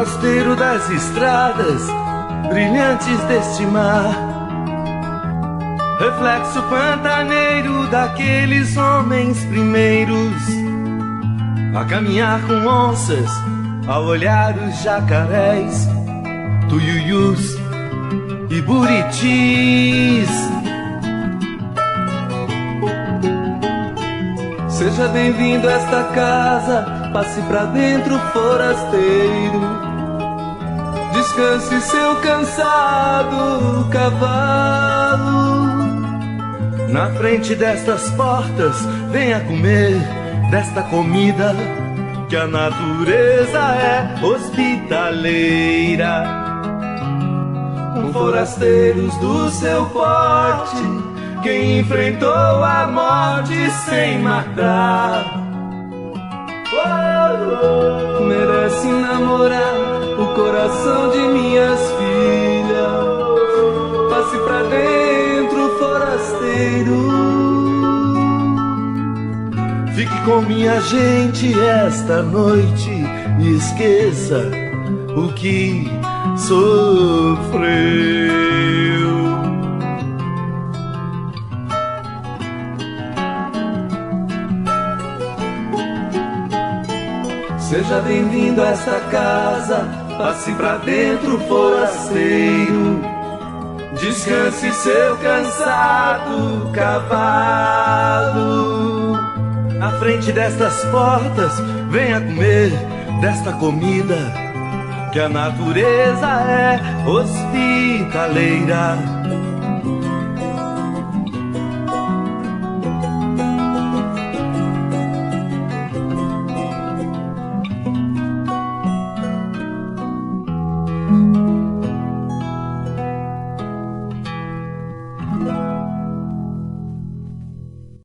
forasteiro das estradas brilhantes deste mar, reflexo pantaneiro daqueles homens primeiros a caminhar com onças, a olhar os jacarés, tuiuius e buritis. Seja bem-vindo a esta casa, passe pra dentro, forasteiro. Descanse seu cansado cavalo. Na frente destas portas, venha comer desta comida, que a natureza é hospitaleira. Com forasteiros do seu porte, quem enfrentou a morte sem matar, merece namorar o coração de minhas filhas. Passe pra dentro, forasteiro. Fique com minha gente esta noite e esqueça o que sofreu. Seja bem-vindo a esta casa, passe pra dentro, forasteiro. Descanse seu cansado cavalo. Na frente destas portas, venha comer desta comida, que a natureza é hospitaleira.